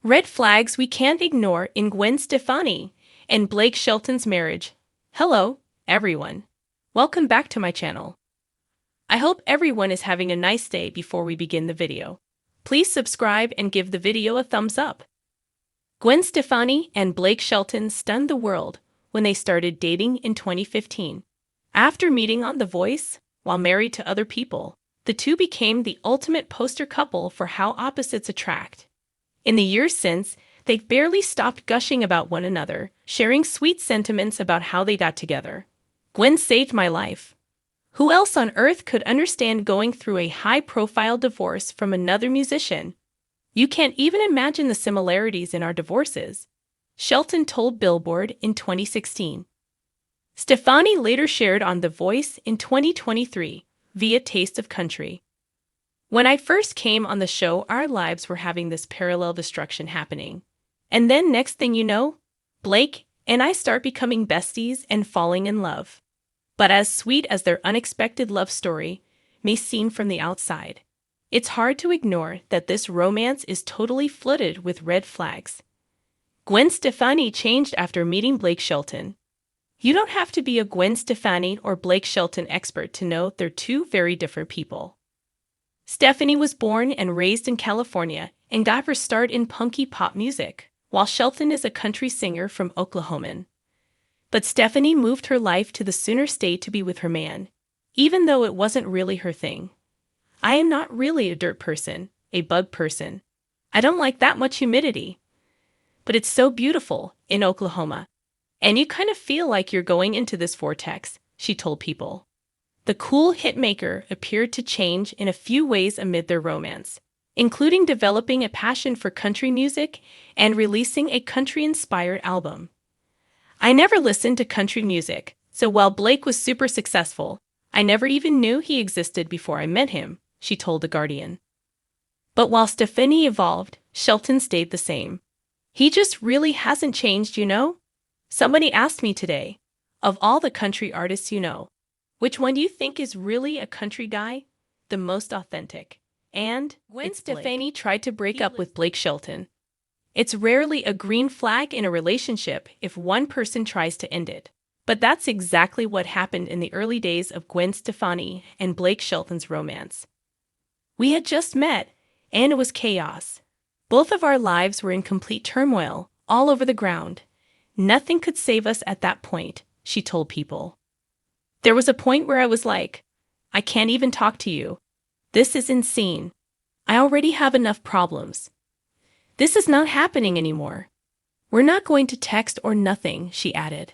Red flags we can't ignore in Gwen Stefani and Blake Shelton's marriage. Hello, everyone. Welcome back to my channel. I hope everyone is having a nice day before we begin the video. Please subscribe and give the video a thumbs up. Gwen Stefani and Blake Shelton stunned the world when they started dating in 2015. After meeting on The Voice, while married to other people, the two became the ultimate poster couple for how opposites attract. In the years since, they've barely stopped gushing about one another, sharing sweet sentiments about how they got together. Gwen saved my life. Who else on earth could understand going through a high-profile divorce from another musician? You can't even imagine the similarities in our divorces, Shelton told Billboard in 2016. Stefani later shared on The Voice in 2023 via Taste of Country. When I first came on the show, our lives were having this parallel destruction happening. And then next thing you know, Blake and I start becoming besties and falling in love. But as sweet as their unexpected love story may seem from the outside, it's hard to ignore that this romance is totally flooded with red flags. Gwen Stefani changed after meeting Blake Shelton. You don't have to be a Gwen Stefani or Blake Shelton expert to know they're two very different people. Stefani was born and raised in California and got her start in punky pop music, while Shelton is a country singer from Oklahoma. But Stefani moved her life to the Sooner State to be with her man, even though it wasn't really her thing. I am not really a dirt person, a bug person. I don't like that much humidity. But it's so beautiful in Oklahoma. And you kind of feel like you're going into this vortex, she told People. The cool hitmaker appeared to change in a few ways amid their romance, including developing a passion for country music and releasing a country-inspired album. I never listened to country music, so while Blake was super successful, I never even knew he existed before I met him, she told The Guardian. But while Stefani evolved, Shelton stayed the same. He just really hasn't changed, you know? Somebody asked me today, of all the country artists you know, which one do you think is really a country guy? The most authentic. And Gwen Stefani tried to break up with Blake Shelton. It's rarely a green flag in a relationship if one person tries to end it. But that's exactly what happened in the early days of Gwen Stefani and Blake Shelton's romance. We had just met, and it was chaos. Both of our lives were in complete turmoil, all over the ground. Nothing could save us at that point, she told People. There was a point where I was like, I can't even talk to you. This is insane. I already have enough problems. This is not happening anymore. We're not going to text or nothing, she added.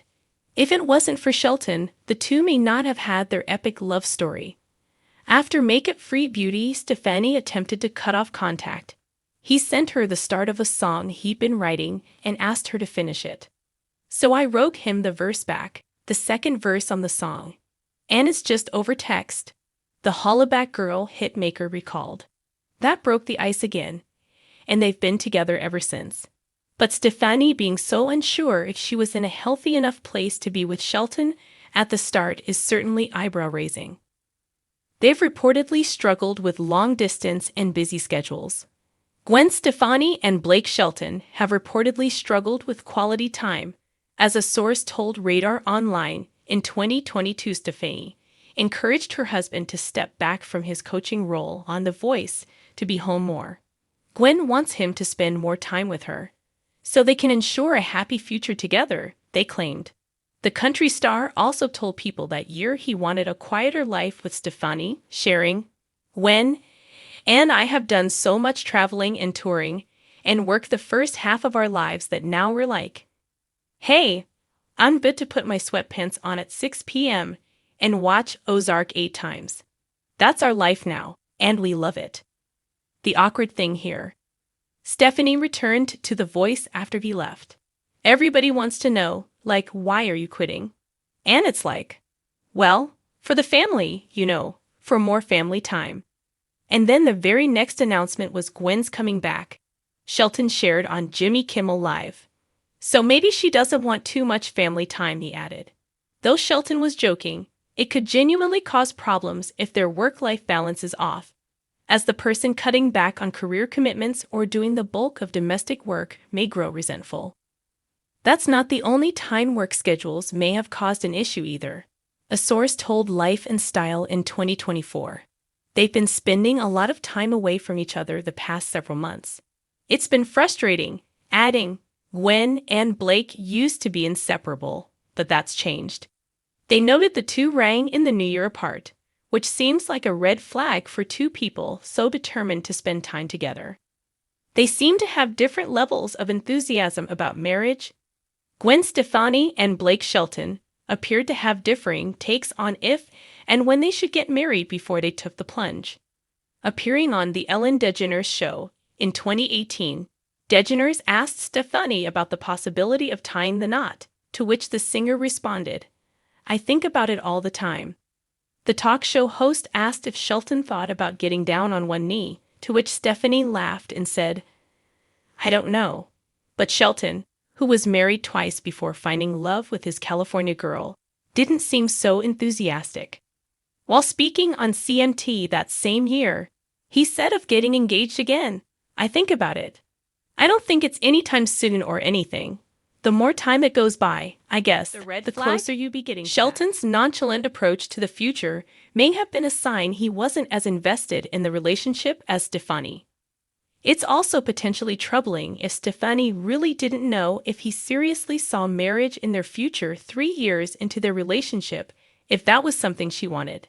If it wasn't for Shelton, the two may not have had their epic love story. After Make It Free Beauty, Stefani attempted to cut off contact. He sent her the start of a song he'd been writing and asked her to finish it. So I wrote him the verse back, the second verse on the song. And it's just over text, the Hollaback Girl hitmaker recalled. That broke the ice again, and they've been together ever since. But Stefani being so unsure if she was in a healthy enough place to be with Shelton at the start is certainly eyebrow-raising. They've reportedly struggled with long distance and busy schedules. Gwen Stefani and Blake Shelton have reportedly struggled with quality time, as a source told Radar Online in 2022. Stefani encouraged her husband to step back from his coaching role on The Voice to be home more. Gwen wants him to spend more time with her, so they can ensure a happy future together, they claimed. The country star also told People that year he wanted a quieter life with Stefani, sharing, Gwen and I have done so much traveling and touring and work the first half of our lives that now we're like, hey, I'm good to put my sweatpants on at 6 p.m. and watch Ozark 8 times. That's our life now, and we love it. The awkward thing here. Stefani returned to The Voice after he left. Everybody wants to know, like, why are you quitting? And it's like, well, for the family, you know, for more family time. And then the very next announcement was Gwen's coming back, Shelton shared on Jimmy Kimmel Live. So maybe she doesn't want too much family time, he added. Though Shelton was joking, it could genuinely cause problems if their work-life balance is off. as the person cutting back on career commitments or doing the bulk of domestic work may grow resentful. That's not the only time work schedules may have caused an issue either. A source told Life and Style in 2024. They've been spending a lot of time away from each other the past several months. It's been frustrating, adding, Gwen and Blake used to be inseparable, but that's changed. They noted the two rang in the new year apart, which seems like a red flag for two people so determined to spend time together. They seem to have different levels of enthusiasm about marriage. Gwen Stefani and Blake Shelton appeared to have differing takes on if and when they should get married before they took the plunge. Appearing on The Ellen DeGeneres Show in 2018, DeGeneres asked Stefani about the possibility of tying the knot, to which the singer responded, "I think about it all the time." The talk show host asked if Shelton thought about getting down on one knee, to which Stefani laughed and said, "I don't know." But Shelton, who was married twice before finding love with his California girl, didn't seem so enthusiastic. While speaking on CMT that same year, he said of getting engaged again, "I think about it. I don't think it's anytime soon or anything. The more time it goes by, I guess, the closer you be getting." Shelton's nonchalant approach to the future may have been a sign he wasn't as invested in the relationship as Stefani. It's also potentially troubling if Stefani really didn't know if he seriously saw marriage in their future 3 years into their relationship, if that was something she wanted.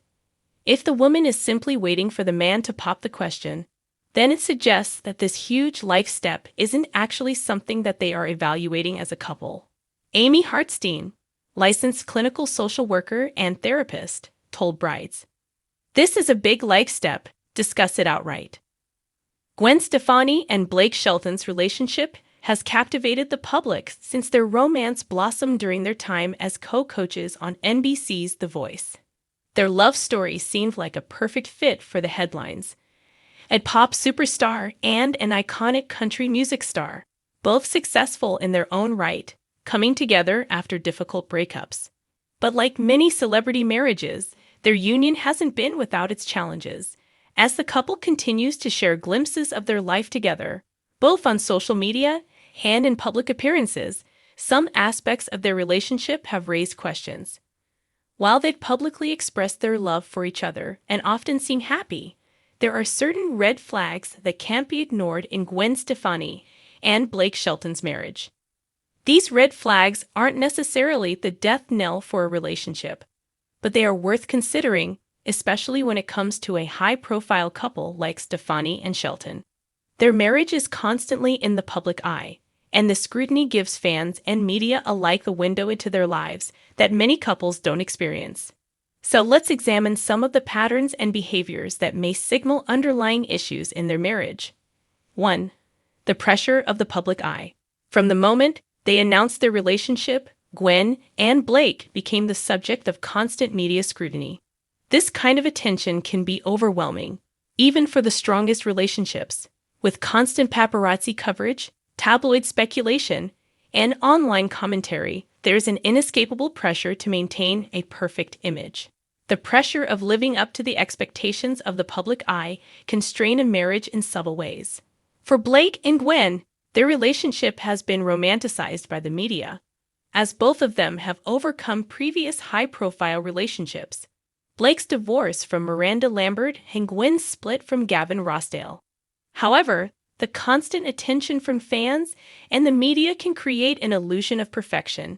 If the woman is simply waiting for the man to pop the question, then it suggests that this huge life step isn't actually something that they are evaluating as a couple. Amy Hartstein, licensed clinical social worker and therapist, told brides, "This is a big life step, discuss it outright." Gwen Stefani and Blake Shelton's relationship has captivated the public since their romance blossomed during their time as co-coaches on NBC's The Voice. Their love story seemed like a perfect fit for the headlines. A pop superstar and an iconic country music star, both successful in their own right, coming together after difficult breakups. But like many celebrity marriages, their union hasn't been without its challenges, as the couple continues to share glimpses of their life together, both on social media and in public appearances. Some aspects of their relationship have raised questions. While they've publicly expressed their love for each other and often seem happy, there are certain red flags that can't be ignored in Gwen Stefani and Blake Shelton's marriage. These red flags aren't necessarily the death knell for a relationship, but they are worth considering, especially when it comes to a high-profile couple like Stefani and Shelton. Their marriage is constantly in the public eye, and the scrutiny gives fans and media alike a window into their lives that many couples don't experience. So let's examine some of the patterns and behaviors that may signal underlying issues in their marriage. 1. The pressure of the public eye. From the moment they announced their relationship, Gwen and Blake became the subject of constant media scrutiny. This kind of attention can be overwhelming, even for the strongest relationships. With constant paparazzi coverage, tabloid speculation, and online commentary, there's an inescapable pressure to maintain a perfect image. The pressure of living up to the expectations of the public eye can strain a marriage in subtle ways. For Blake and Gwen, their relationship has been romanticized by the media, as both of them have overcome previous high-profile relationships. Blake's divorce from Miranda Lambert and Gwen's split from Gavin Rossdale. However, the constant attention from fans and the media can create an illusion of perfection.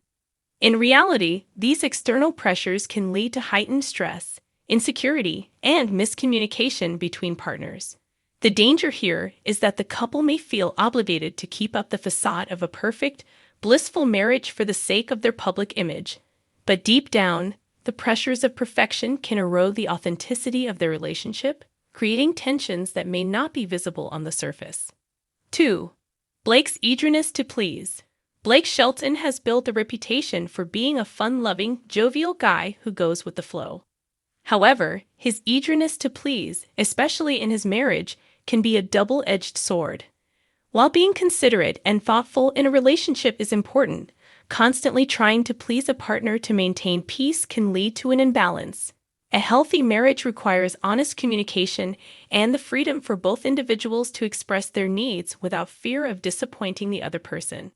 In reality, these external pressures can lead to heightened stress, insecurity, and miscommunication between partners. The danger here is that the couple may feel obligated to keep up the facade of a perfect, blissful marriage for the sake of their public image. But deep down, the pressures of perfection can erode the authenticity of their relationship, creating tensions that may not be visible on the surface. 2. Blake's eagerness to please. Blake Shelton has built a reputation for being a fun-loving, jovial guy who goes with the flow. However, his eagerness to please, especially in his marriage, can be a double-edged sword. While being considerate and thoughtful in a relationship is important, constantly trying to please a partner to maintain peace can lead to an imbalance. A healthy marriage requires honest communication and the freedom for both individuals to express their needs without fear of disappointing the other person.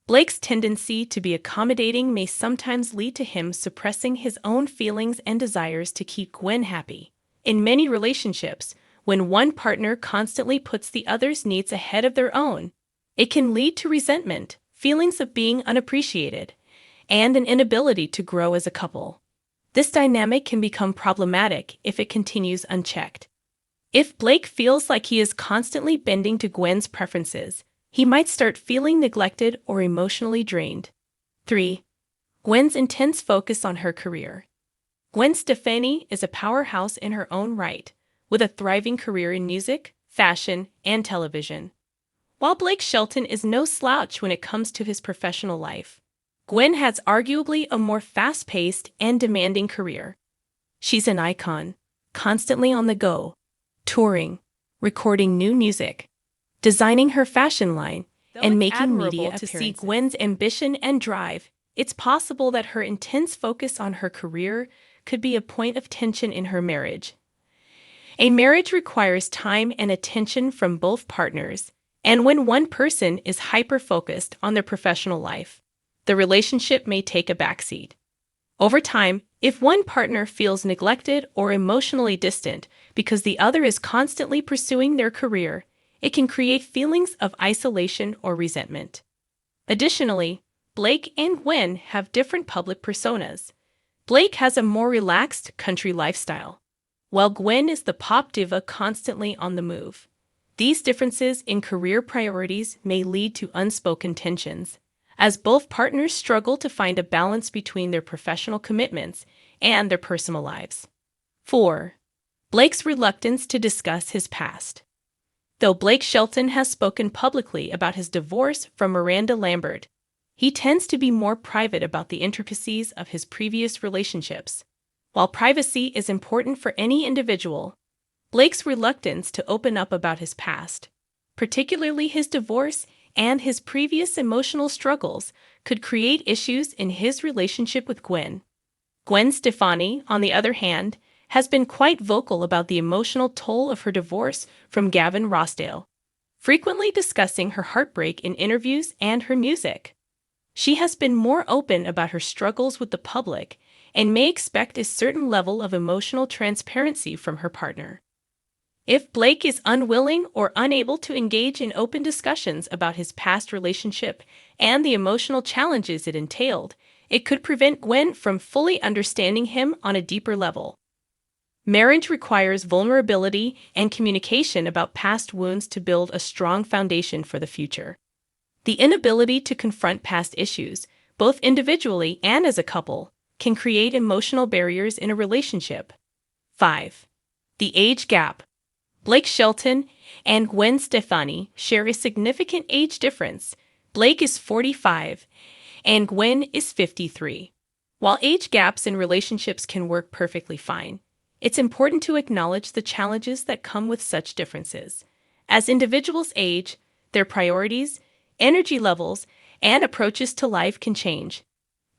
Blake's tendency to be accommodating may sometimes lead to him suppressing his own feelings and desires to keep Gwen happy. In many relationships, when one partner constantly puts the other's needs ahead of their own, it can lead to resentment, feelings of being unappreciated, and an inability to grow as a couple. This dynamic can become problematic if it continues unchecked. If Blake feels like he is constantly bending to Gwen's preferences, he might start feeling neglected or emotionally drained. 3. Gwen's intense focus on her career. Gwen Stefani is a powerhouse in her own right, with a thriving career in music, fashion, and television. While Blake Shelton is no slouch when it comes to his professional life, Gwen has arguably a more fast-paced and demanding career. She's an icon, constantly on the go, touring, recording new music, designing her fashion line, and making media appearances. To see Gwen's ambition and drive, it's possible that her intense focus on her career could be a point of tension in her marriage. A marriage requires time and attention from both partners, and when one person is hyper-focused on their professional life, the relationship may take a backseat. Over time, if one partner feels neglected or emotionally distant because the other is constantly pursuing their career, it can create feelings of isolation or resentment. Additionally, Blake and Gwen have different public personas. Blake has a more relaxed country lifestyle, while Gwen is the pop diva constantly on the move. These differences in career priorities may lead to unspoken tensions, as both partners struggle to find a balance between their professional commitments and their personal lives. 4. Blake's reluctance to discuss his past. Though Blake Shelton has spoken publicly about his divorce from Miranda Lambert, he tends to be more private about the intricacies of his previous relationships. While privacy is important for any individual, Blake's reluctance to open up about his past, particularly his divorce and his previous emotional struggles, could create issues in his relationship with Gwen. Gwen Stefani, on the other hand, has been quite vocal about the emotional toll of her divorce from Gavin Rossdale, frequently discussing her heartbreak in interviews and her music. She has been more open about her struggles with the public and may expect a certain level of emotional transparency from her partner. If Blake is unwilling or unable to engage in open discussions about his past relationship and the emotional challenges it entailed, it could prevent Gwen from fully understanding him on a deeper level. Marriage requires vulnerability and communication about past wounds to build a strong foundation for the future. The inability to confront past issues, both individually and as a couple, can create emotional barriers in a relationship. 5. The age gap. Blake Shelton and Gwen Stefani share a significant age difference. Blake is 45 and Gwen is 53. While age gaps in relationships can work perfectly fine, it's important to acknowledge the challenges that come with such differences. As individuals age, their priorities, energy levels, and approaches to life can change.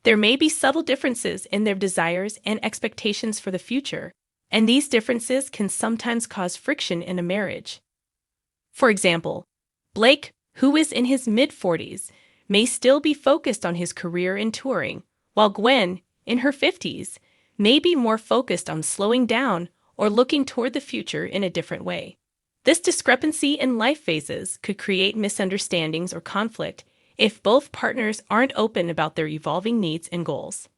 There may be subtle differences in their desires and expectations for the future, and these differences can sometimes cause friction in a marriage. For example, Blake, who is in his mid-40s, may still be focused on his career in touring, while Gwen, in her 50s, may be more focused on slowing down or looking toward the future in a different way. This discrepancy in life phases could create misunderstandings or conflict if both partners aren't open about their evolving needs and goals.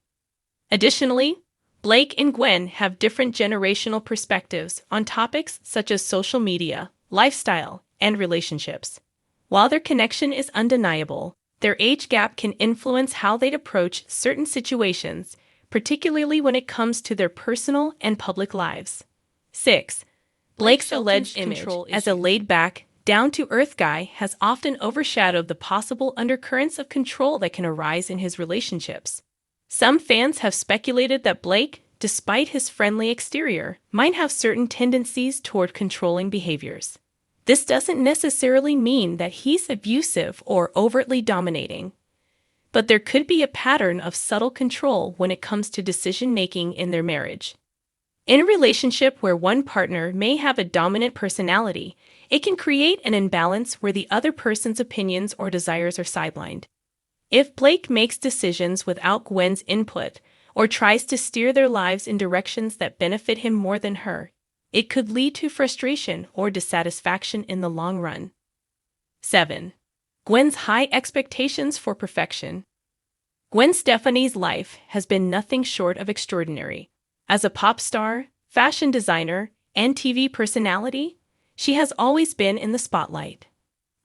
Additionally, Blake and Gwen have different generational perspectives on topics such as social media, lifestyle, and relationships. While their connection is undeniable, their age gap can influence how they'd approach certain situations, particularly when it comes to their personal and public lives. 6. Blake's alleged image as a laid-back, down-to-earth guy has often overshadowed the possible undercurrents of control that can arise in his relationships. Some fans have speculated that Blake, despite his friendly exterior, might have certain tendencies toward controlling behaviors. This doesn't necessarily mean that he's abusive or overtly dominating, but there could be a pattern of subtle control when it comes to decision-making in their marriage. In a relationship where one partner may have a dominant personality, it can create an imbalance where the other person's opinions or desires are sidelined. If Blake makes decisions without Gwen's input or tries to steer their lives in directions that benefit him more than her, it could lead to frustration or dissatisfaction in the long run. 7. Gwen's high expectations for perfection. Gwen Stefani's life has been nothing short of extraordinary. As a pop star, fashion designer, and TV personality, she has always been in the spotlight.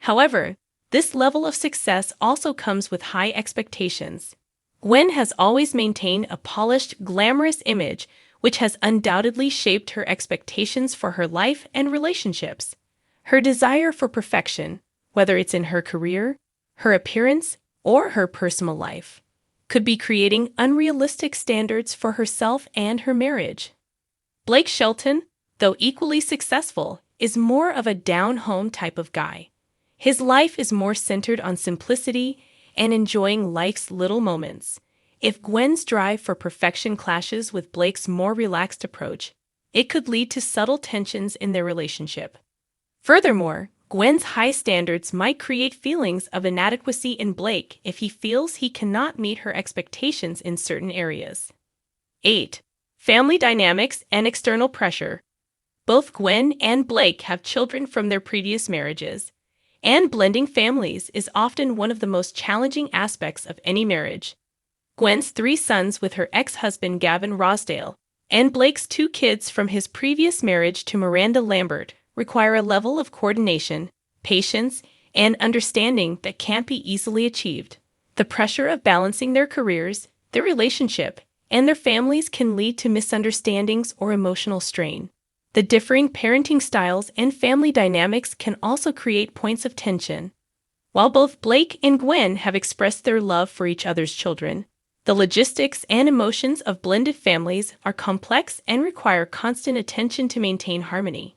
However, this level of success also comes with high expectations. Gwen has always maintained a polished, glamorous image, which has undoubtedly shaped her expectations for her life and relationships. Her desire for perfection, whether it's in her career, her appearance, or her personal life, could be creating unrealistic standards for herself and her marriage. Blake Shelton, though equally successful, is more of a down-home type of guy. His life is more centered on simplicity and enjoying life's little moments. If Gwen's drive for perfection clashes with Blake's more relaxed approach, it could lead to subtle tensions in their relationship. Furthermore, Gwen's high standards might create feelings of inadequacy in Blake if he feels he cannot meet her expectations in certain areas. 8. Family dynamics and external pressure. Both Gwen and Blake have children from their previous marriages, and blending families is often one of the most challenging aspects of any marriage. Gwen's 3 sons with her ex-husband Gavin Rosdale, and Blake's 2 kids from his previous marriage to Miranda Lambert require a level of coordination, patience, and understanding that can't be easily achieved. The pressure of balancing their careers, their relationship, and their families can lead to misunderstandings or emotional strain. The differing parenting styles and family dynamics can also create points of tension. While both Blake and Gwen have expressed their love for each other's children, the logistics and emotions of blended families are complex and require constant attention to maintain harmony.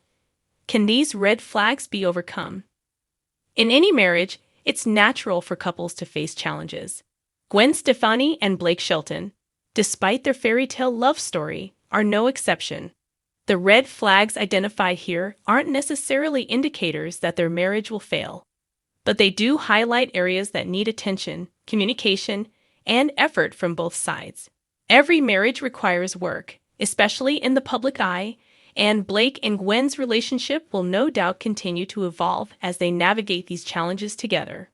Can these red flags be overcome? In any marriage, it's natural for couples to face challenges. Gwen Stefani and Blake Shelton, despite their fairy tale love story, are no exception. The red flags identified here aren't necessarily indicators that their marriage will fail, but they do highlight areas that need attention, communication, and effort from both sides. Every marriage requires work, especially in the public eye, and Blake and Gwen's relationship will no doubt continue to evolve as they navigate these challenges together.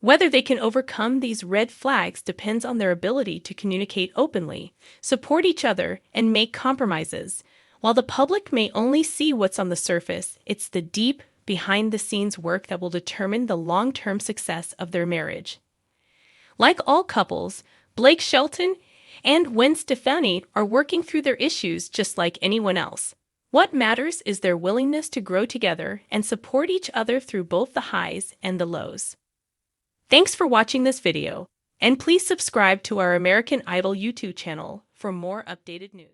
Whether they can overcome these red flags depends on their ability to communicate openly, support each other, and make compromises. While the public may only see what's on the surface, it's the deep, behind-the-scenes work that will determine the long-term success of their marriage. Like all couples, Blake Shelton and Gwen Stefani are working through their issues just like anyone else. What matters is their willingness to grow together and support each other through both the highs and the lows. Thanks for watching this video, and please subscribe to our American Idol YouTube channel for more updated news.